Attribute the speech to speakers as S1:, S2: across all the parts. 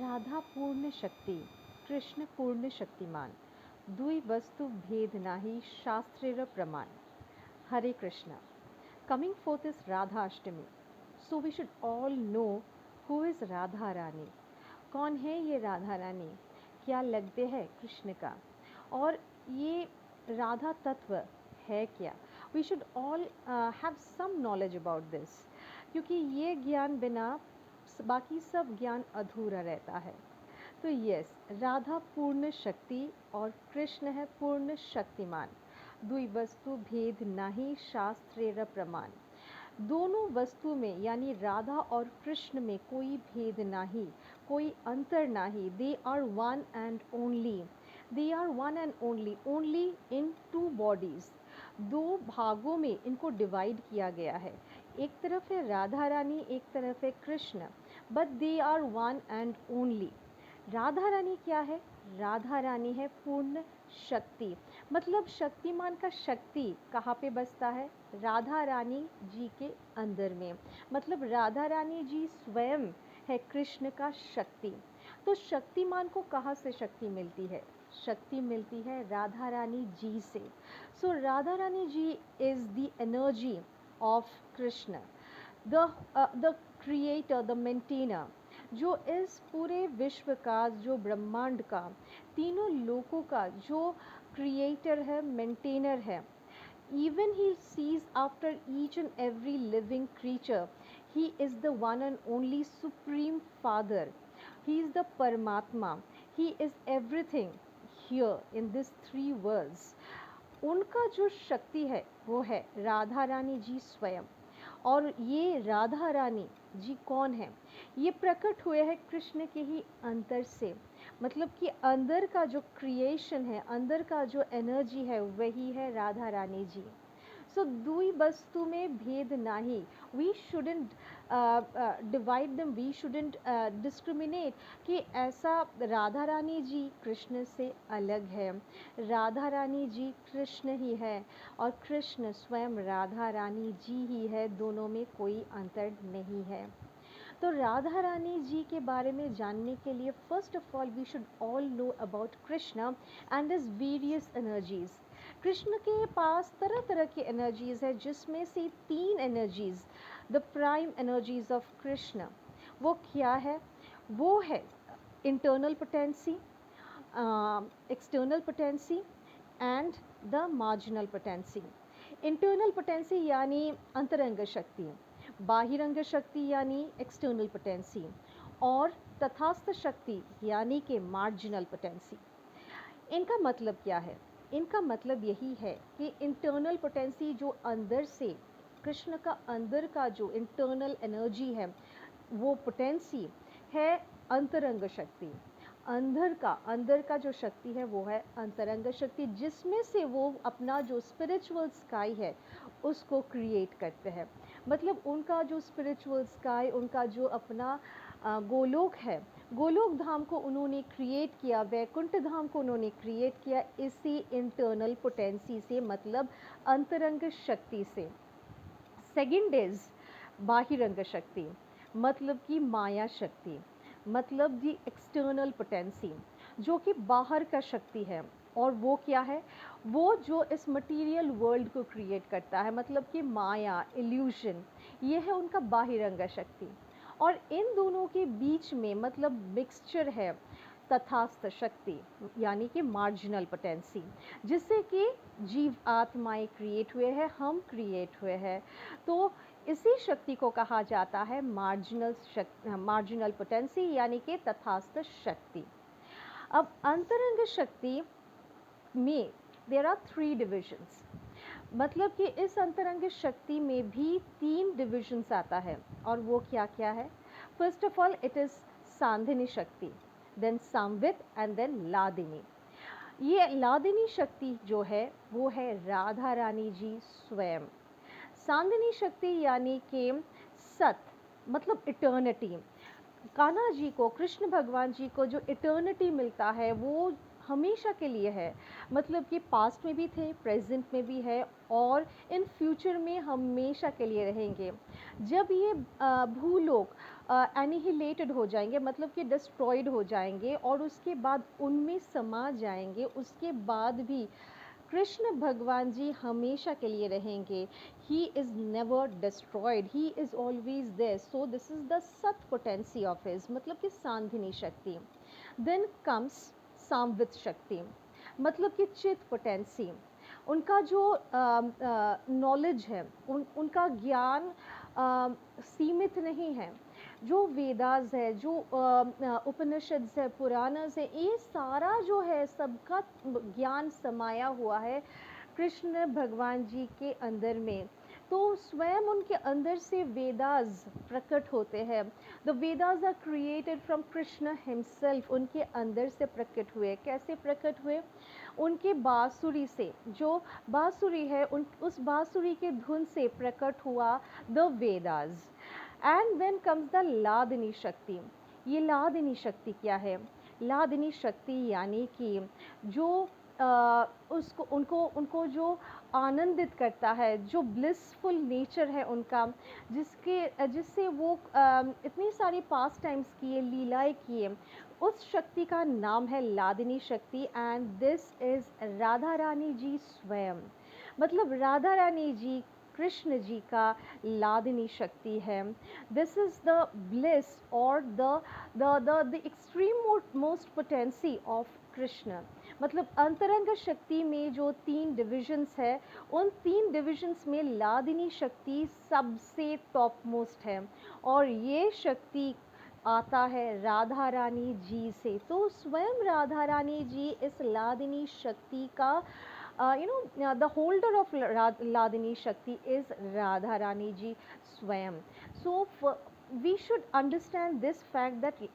S1: राधा पूर्ण शक्ति, कृष्ण पूर्ण शक्तिमान, दुई वस्तु भेद नाही शास्त्रेर प्रमाण. Hare Krishna. Coming forth is Radha Ashtami. So we should all know who is Radha Rani. कौन है ये राधा रानी, क्या लगते हैं कृष्ण का, और ये राधा तत्व है क्या. We should all have some knowledge about this, क्योंकि ये ज्ञान बिना बाकी सब ज्ञान अधूरा रहता है. तो यस, राधा पूर्ण शक्ति और कृष्ण है पूर्ण शक्तिमान. दुई वस्तु भेद नाही शास्त्रेर प्रमाण. दोनों वस्तु में यानी राधा और कृष्ण में कोई भेद नहीं, कोई अंतर नहीं. They are one and only. They are one and only in two bodies. दो भागों में इनको डिवाइड किया गया है. एक तरफ है राधा रानी, एक तरफ है Krishna, but they are one and only. Radha Rani क्या है? राधा रानी है पूर्ण शक्ति. मतलब शक्तिमान का शक्ति कहाँ पे बसता है? राधा रानी जी के अंदर में. मतलब राधा रानी जी स्वयं है कृष्ण का शक्ति. तो शक्तिमान को कहाँ से शक्ति मिलती है? शक्ति मिलती है राधा रानी जी से. So Radha Rani ji is the energy of Krishna, the creator, the maintainer, जो इस पूरे विश्व का, जो ब्रह्मांड का, तीनों लोकों का जो क्रिएटर है, मेंटेनर है. Even he sees after each and every living creature. He is the one and only supreme father. He is the Paramatma. He is everything here in these three worlds. उनका जो शक्ति है वो है राधा रानी जी स्वयं. और ये राधा रानी जी कौन है? ये प्रकट हुए हैं कृष्ण के ही अंतर से. मतलब कि अंदर का जो क्रिएशन है, अंदर का जो एनर्जी है, वही है राधा रानी जी. सो दुई वस्तु में भेद नहीं. वी शुडेंट डिवाइड दम, वी शुडेंट डिस्क्रिमिनेट कि ऐसा राधा रानी जी कृष्ण से अलग है. राधा रानी जी कृष्ण ही है और कृष्ण स्वयं राधा रानी जी ही है. दोनों में कोई अंतर नहीं है. तो राधा रानी जी के बारे में जानने के लिए first of all we should all know about Krishna and his various energies. Krishna के पास तरह तरह की एनर्जीज है, जिसमें से तीन energies, the prime energies of Krishna, वो क्या है? वो है internal potency, external potency and the marginal potency. Internal potency यानी अंतरंग शक्ति, बाहिरंग शक्ति यानी एक्सटर्नल पोटेंसी, और तथास्थ शक्ति यानी कि मार्जिनल पोटेंसी. इनका मतलब क्या है? इनका मतलब यही है कि इंटरनल पोटेंसी जो अंदर से, कृष्ण का अंदर का जो इंटरनल एनर्जी है, वो पोटेंसी है अंतरंग शक्ति. अंदर का जो शक्ति है वो है अंतरंग शक्ति, जिसमें से वो अपना जो स्पिरिचुअल स्काई है उसको क्रिएट करते हैं. मतलब उनका जो स्पिरिचुअल स्काई, उनका जो अपना गोलोक है, गोलोक धाम को उन्होंने क्रिएट किया, वैकुंठ धाम को उन्होंने क्रिएट किया इसी इंटरनल पोटेंसी से, मतलब अंतरंग शक्ति से. सेकंड इज बाहिरंग शक्ति, मतलब कि माया शक्ति, मतलब दी एक्सटर्नल पोटेंसी, जो कि बाहर का शक्ति है. और वो क्या है? वो जो इस मटेरियल वर्ल्ड को क्रिएट करता है, मतलब कि माया, इल्यूशन, ये है उनका बाहिरंग शक्ति. और इन दोनों के बीच में मतलब मिक्सचर है तथास्थ शक्ति यानी कि मार्जिनल पोटेंसी, जिससे कि जीव आत्माएं क्रिएट हुए हैं, हम क्रिएट हुए हैं. तो इसी शक्ति को कहा जाता है मार्जिनल पोटेंसी यानी कि तथास्थ शक्ति. अब अंतरंग शक्ति में देयर आर 3 डिविजन्स. मतलब कि इस अंतरंग शक्ति में भी 3 डिविजन्स आता है. और वो क्या क्या है? First of all it is Sandhini शक्ति, then Samvit and then Hladini. ये लादिनी शक्ति जो है वो है राधा रानी जी स्वयं. सांधिनी शक्ति यानी कि सत, मतलब इटर्निटी. कान्हा जी को, कृष्ण भगवान जी को जो इटर्निटी मिलता है वो हमेशा के लिए है. मतलब कि पास्ट में भी थे, प्रेजेंट में भी है और इन फ्यूचर में हमेशा के लिए रहेंगे. जब ये भूलोक एनिहिलेटेड हो जाएंगे, मतलब कि डिस्ट्रॉयड हो जाएंगे और उसके बाद उनमें समा जाएंगे, उसके बाद भी कृष्ण भगवान जी हमेशा के लिए रहेंगे। He is never destroyed, he is always there. So this is the sat potency of his, मतलब कि सांधिनी शक्ति। देन कम्स सांवित शक्ति, मतलब कि चित पोटेंसी। उनका जो नॉलेज है, उनका ज्ञान सीमित नहीं है। जो वेदास है, जो उपनिषद्स है, पुराणस है, ये सारा जो है सबका ज्ञान समाया हुआ है कृष्ण भगवान जी के अंदर में। तो स्वयं उनके अंदर से वेदास प्रकट होते हैं। The Vedas are created from Krishna himself, उनके अंदर से प्रकट हुए। कैसे प्रकट हुए? उनके बांसुरी से, जो बांसुरी है उस बांसुरी के धुन से प्रकट हुआ the Vedas. And then comes the Hladini शक्ति। ये लादिनी शक्ति क्या है? लादिनी शक्ति यानी कि जो उसको उनको उनको जो आनंदित करता है, जो ब्लिसफुल नेचर है उनका, जिससे वो इतनी सारी पास टाइम्स किए, लीलाएं किए, उस शक्ति का नाम है लादिनी शक्ति। And this is Radha Rani जी स्वयं, मतलब राधा रानी जी कृष्ण जी का लादिनी शक्ति है। दिस इज द ब्लिस और the extreme most potency of Krishna. मतलब अंतरंग शक्ति में जो 3 डिविजन्स है, उन 3 डिविजन्स में लादिनी शक्ति सबसे टॉप मोस्ट है और ये शक्ति आता है राधा रानी जी से। तो स्वयं राधा रानी जी इस लादिनी शक्ति का the holder of Ladini Shakti is Radha Rani ji Swayam. So we should understand this fact that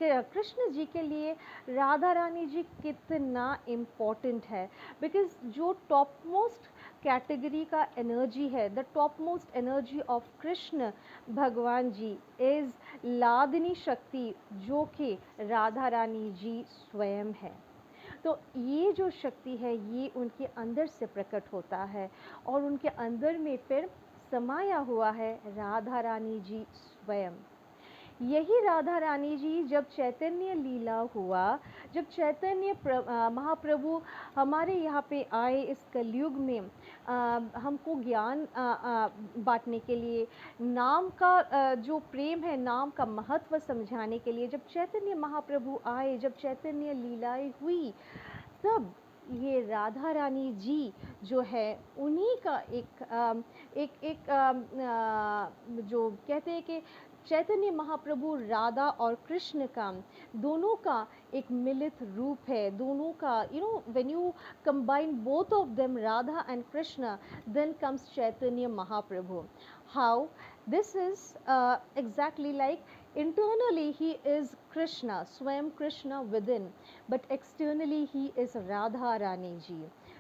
S1: Krishna ji के लिए राधा रानी जी कितना इम्पोर्टेंट है। बिकॉज जो टॉप मोस्ट कैटेगरी का एनर्जी है, the top most energy of Krishna भगवान जी इज़ लादिनी शक्ति, जो कि राधा रानी जी स्वयं है। तो ये जो शक्ति है ये उनके अंदर से प्रकट होता है और उनके अंदर में फिर समाया हुआ है राधा रानी जी स्वयं। यही राधा रानी जी जब चैतन्य लीला हुआ, जब चैतन्य महाप्रभु हमारे यहाँ पे आए इस कलयुग में, हमको ज्ञान बांटने के लिए, नाम का जो प्रेम है, नाम का महत्व समझाने के लिए, जब चैतन्य महाप्रभु आए, जब चैतन्य लीलाएं हुई, तब ये राधा रानी जी जो है उन्हीं का जो कहते हैं कि चैतन्य महाप्रभु राधा और कृष्ण का दोनों का एक मिलित रूप है। दोनों का when you combine both of them, Radha and Krishna, then comes Chaitanya Mahaprabhu. How this is exactly like internally he is Krishna, Swayam Krishna within, but externally he is Radha Rani ji.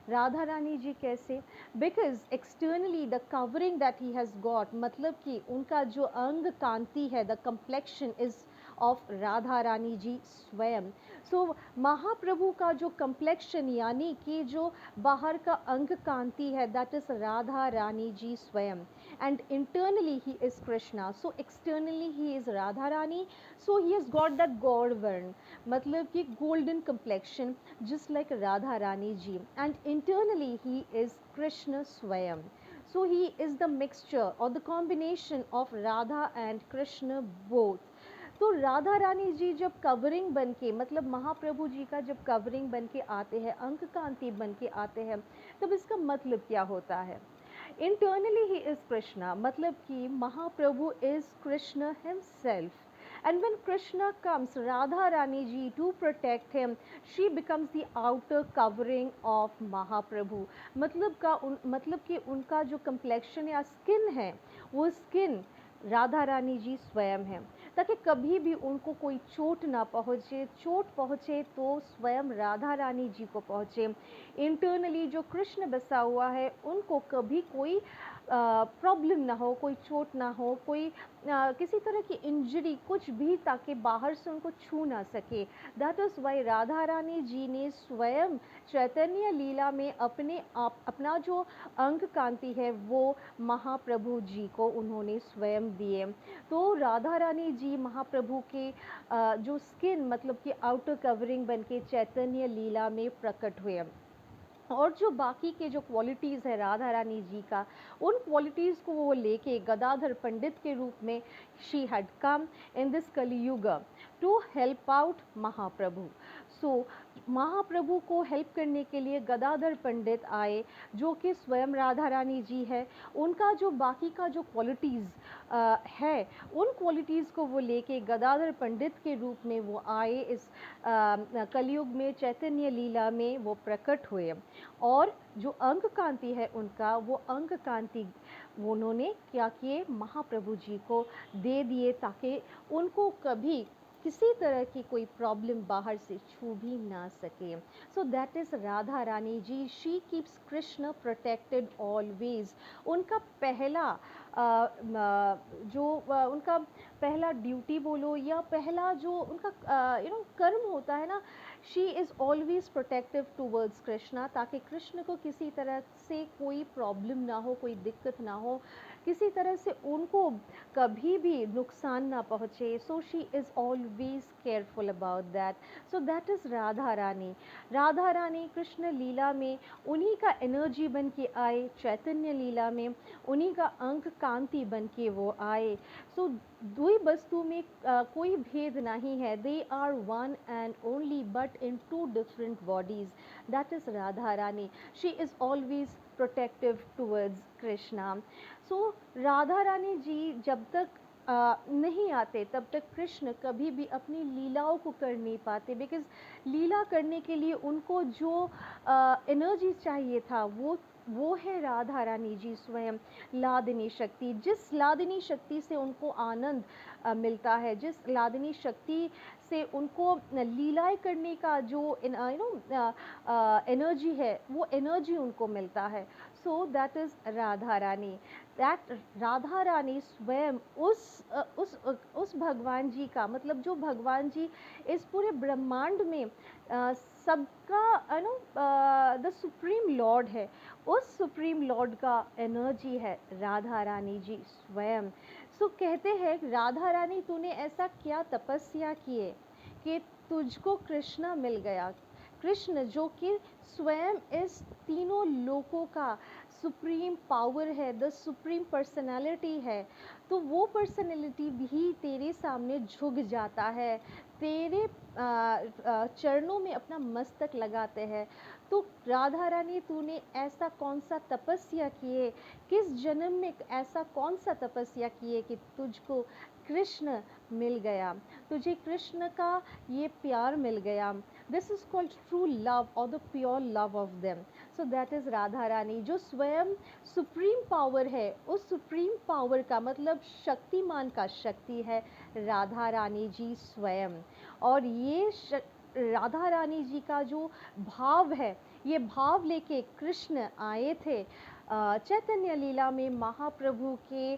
S1: Radha Rani ji कैसे? Because externally the covering that he has got, मतलब कि उनका जो अंग कांति है, the complexion is of Radha Rani जी स्वयं। सो महाप्रभु का जो complexion यानी कि जो बाहर का अंग कांति है, that is राधा रानी जी स्वयं। And internally he is Krishna, so externally he is Radha Rani, so he has got that Gauravarn, मतलब कि golden complexion just like Radha Rani ji, and internally he is Krishna Swayam. So he is the mixture or the combination of Radha and Krishna both. तो राधा रानी जी जब covering बन के, मतलब महाप्रभु जी का जब covering बन के आते हैं, अंक कांति बन के आते हैं, तब इसका मतलब क्या होता है? इंटरनली ही इज कृष्णा, मतलब कि Mahaprabhu is Krishna himself. And when Krishna comes, Radha Rani ji to protect him, she becomes the outer covering of Mahaprabhu. मतलब कि उनका जो complexion या skin है, वो skin राधा रानी जी स्वयं है, ताकि कभी भी उनको कोई चोट ना पहुँचे, चोट पहुँचे तो स्वयं राधा रानी जी को पहुँचे। इंटरनली जो कृष्ण बसा हुआ है, उनको कभी कोई प्रॉब्लम ना हो, कोई चोट ना हो, कोई किसी तरह की इंजरी कुछ भी, ताकि बाहर से उनको छू ना सके। That is why Radha Rani जी ने स्वयं चैतन्य लीला में अपने आप अपना जो अंग कांति है वो महाप्रभु जी को उन्होंने स्वयं दिए। तो राधा रानी जी महाप्रभु के जो स्किन मतलब कि आउटर कवरिंग बन के चैतन्य लीला में प्रकट हुए। और जो बाकी के जो क्वालिटीज़ है राधा रानी जी का, उन क्वालिटीज़ को वो लेके गदाधर पंडित के रूप में she had come in this Kaliyug to help out Mahaprabhu. So Mahaprabhu को हेल्प करने के लिए गदाधर पंडित आए, जो कि स्वयं राधा रानी जी है। उनका जो बाकी का जो क्वालिटीज़ है, उन क्वालिटीज़ को वो लेके गदाधर पंडित के रूप में वो आए, इस कलयुग में चैतन्य लीला में वो प्रकट हुए। और जो अंग कांति है उनका, वो अंग कांति उन्होंने क्या किए, महाप्रभु जी को दे दिए, ताकि उनको कभी किसी तरह की कोई प्रॉब्लम बाहर से छू भी ना सके। So that is Radha Rani ji, she keeps Krishna protected always. उनका पहला उनका पहला ड्यूटी बोलो या पहला जो उनका कर्म होता है ना, she is always protective towards Krishna, ताकि कृष्ण को किसी तरह से कोई प्रॉब्लम ना हो, कोई दिक्कत ना हो, किसी तरह से उनको कभी भी नुकसान ना पहुँचे। So she is always careful about that. So that is Radha Rani. Radha Rani Krishna लीला में उन्हीं का एनर्जी बन के आए, चैतन्य लीला में उन्हीं का अंक कांति बन के वो आए। सो दुई वस्तु में कोई भेद नहीं है, they are one and only but in two different bodies. That is Radha Rani, she is always protective towards Krishna. So Radha Rani ji जब तक नहीं आते तब तक कृष्ण कभी भी अपनी लीलाओं को कर नहीं पाते, बिकॉज लीला करने के लिए उनको जो एनर्जी चाहिए था वो है राधा रानी जी स्वयं, लादिनी शक्ति। जिस लादिनी शक्ति से उनको आनंद मिलता है, जिस लादिनी शक्ति से उनको लीलाएं करने का जो एनर्जी है, वो एनर्जी उनको मिलता है। So that is Radha Rani. That Radha Rani स्वयं उस भगवान जी का, मतलब जो भगवान जी इस पूरे ब्रह्मांड में सबका द सुप्रीम लॉर्ड है, उस सुप्रीम लॉर्ड का एनर्जी है राधा रानी जी स्वयं। सो कहते हैं राधा रानी तूने ऐसा क्या तपस्या किए कि तुझको कृष्ण मिल गया। कृष्ण जो कि स्वयं इस तीनों लोकों का सुप्रीम पावर है, द सुप्रीम पर्सनालिटी है, तो वो पर्सनालिटी भी तेरे सामने झुक जाता है, तेरे चरणों में अपना मस्तक लगाते हैं। तो राधा रानी तूने ऐसा कौन सा तपस्या किए, किस जन्म में ऐसा कौन सा तपस्या किए कि तुझको कृष्ण मिल गया, तुझे कृष्ण का ये प्यार मिल गया। This is called true love और the pure love of them. So that is Radha Rani जो स्वयं सुप्रीम पावर है, उस सुप्रीम पावर का मतलब शक्तिमान का शक्ति है राधा रानी जी स्वयं। और ये राधा रानी जी का जो भाव है, ये भाव लेके कृष्ण आए थे चैतन्य लीला में महाप्रभु के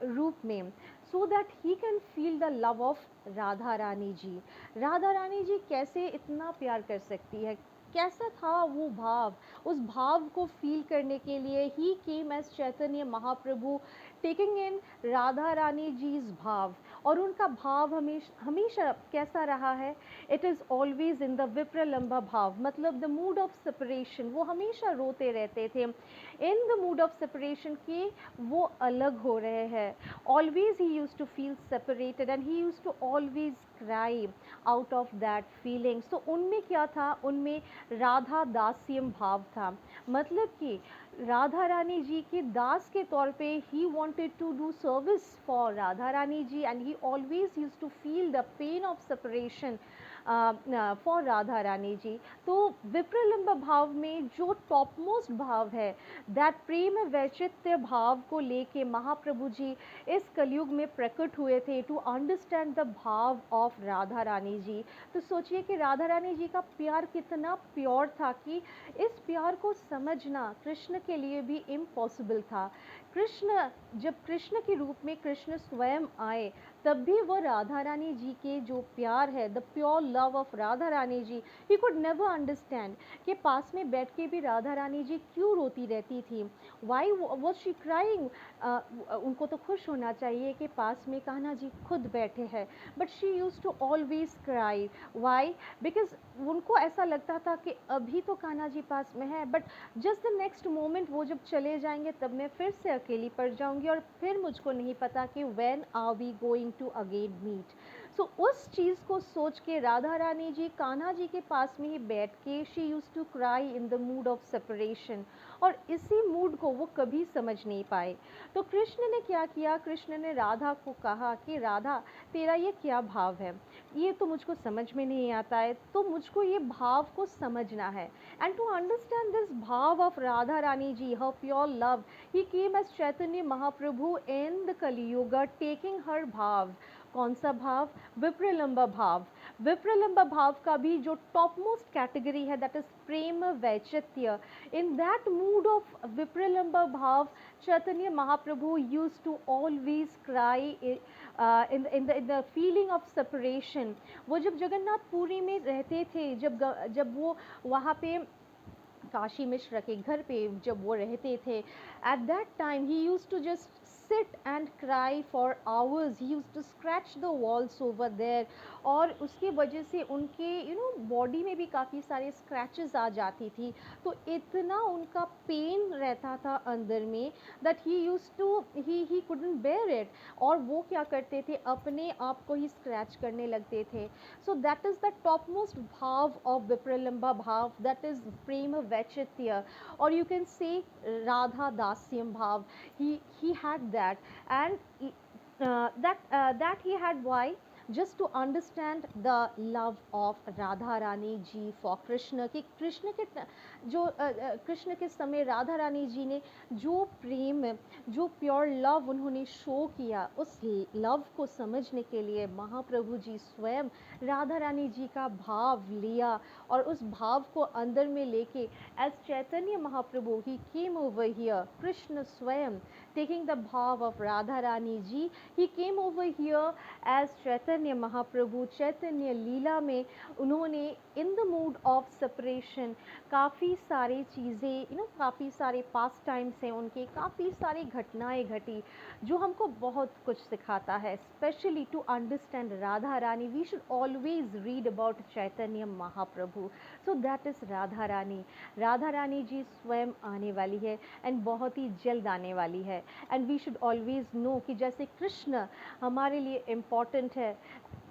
S1: रूप में, so that he can feel the love of Radha Rani जी। राधा रानी जी कैसे इतना प्यार कर सकती है, कैसा था वो भाव, उस भाव को फील करने के लिए ही came as Chaitanya Mahaprabhu, taking in Radha Rani जी's भाव। और उनका भाव हमेशा कैसा रहा है, it is always in the विप्रलंबा भाव, मतलब द मूड ऑफ सेपरेशन। वो हमेशा रोते रहते थे इन द मूड ऑफ सेपरेशन कि वो अलग हो रहे हैं। Always he use to feel separated and he use to always cry out of that feeling. सो उनमें क्या था, उनमें राधा दास्यम भाव था, मतलब कि राधा रानी जी के दास के तौर पे ही wanted to do service for Radha Rani ji and he always used to feel the pain of separation for Radha Rani जी। तो विप्रलंब भाव में जो टॉप मोस्ट भाव है, दैट प्रेम वैचित्य भाव को लेके महाप्रभु जी इस कलयुग में प्रकट हुए थे टू अंडरस्टैंड द भाव ऑफ राधा रानी जी। तो सोचिए कि राधा रानी जी का प्यार कितना प्योर था कि इस प्यार को समझना कृष्ण के लिए भी इम्पॉसिबल था। कृष्ण, जब कृष्ण के रूप में कृष्ण स्वयं आए, तब भी वो राधा रानी जी के जो प्यार है, the pure love of Radha Rani ji, he could never understand कि पास में बैठ के भी राधा रानी जी क्यों रोती रहती थी। Why was she crying? उनको तो खुश होना चाहिए कि पास में कान्हा जी खुद बैठे हैं, but she use to always cry. Why? Because उनको ऐसा लगता था कि अभी तो कान्हा जी पास में है, but just the next moment वो जब चले जाएंगे तब मैं फिर से अकेली पड़ जाऊंगी, और फिर मुझको नहीं पता कि when are we going to again meet. सो उस चीज़ को सोच के राधा रानी जी कान्हा जी के पास में ही बैठ के she use to cry in the mood of separation, और इसी मूड को वो कभी समझ नहीं पाए। तो कृष्ण ने क्या किया? कृष्ण ने राधा को कहा कि राधा, तेरा ये क्या भाव है, ये तो मुझको समझ में नहीं आता है, तो मुझको ये भाव को समझना है। And to understand this bhav of Radha Rani ji, her pure love, he came as Chaitanya Mahaprabhu in the Kaliyuga taking her bhav. कौन सा भाव? विप्रलंब भाव। विप्रलंब भाव का भी जो टॉप मोस्ट कैटेगरी है, that is Prem वैचित्य। In that mood off विप्रलंब भाव, Chaitanya Mahaprabhu used to always cry in the feeling of separation. वो जब जगन्नाथपुरी में रहते थे, जब वो वहाँ पे काशी मिश्र के घर पे जब वो रहते थे, at that time he use to just sit and cry for hours. He used to scratch the walls over there, और उसकी वजह से उनके बॉडी में भी काफ़ी सारे स्क्रैचेस आ जाती थी। तो इतना उनका पेन रहता था अंदर में, that he use to he couldn't bear it, और वो क्या करते थे, अपने आप को ही स्क्रैच करने लगते थे। सो that is the top most भाव ऑफ विप्रलंबा भाव, that is Prem वैचित्य, or you can say Radha Dasyam Bhav. He had that, and that he had. Why? Just to understand the love of Radha Rani ji for Krishna, कि कृष्ण के कृष्ण के समय राधा रानी जी ने जो प्रेम, जो pure love उन्होंने show किया, उस लव को समझने के लिए महाप्रभु जी स्वयं राधा रानी जी का भाव लिया, और उस भाव को अंदर में लेके as Chaitanya Mahaprabhu he came over here, Krishna स्वयं taking the bhav of Radha Rani ji, he came over here as Chaitanya Mahaprabhu. चैतन्य लीला में उन्होंने in the mood of separation काफ़ी सारी चीज़ें, काफ़ी सारे पास टाइम्स हैं उनके, काफ़ी सारी घटनाएं घटी जो हमको बहुत कुछ सिखाता है। Specially to understand Radha Rani, we should always read about Chaitanya Mahaprabhu. So that is Radha Rani. Radha Rani जी स्वयं आने वाली है, एंड बहुत ही जल्द आने वाली है। And we should always know कि जैसे कृष्ण हमारे लिए इम्पॉर्टेंट है,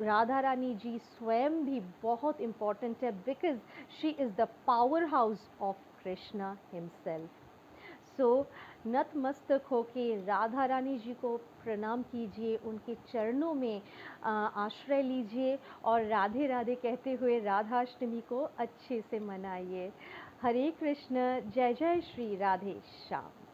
S1: राधा रानी जी स्वयं भी बहुत इम्पॉर्टेंट है, because she is the power house of Krishna himself. सो नतमस्तक होके राधा रानी जी को प्रणाम कीजिए, उनके चरणों में आश्रय लीजिए, और राधे राधे कहते हुए राधाष्टमी को अच्छे से मनाइए। हरे कृष्ण, जय जय श्री राधे श्याम।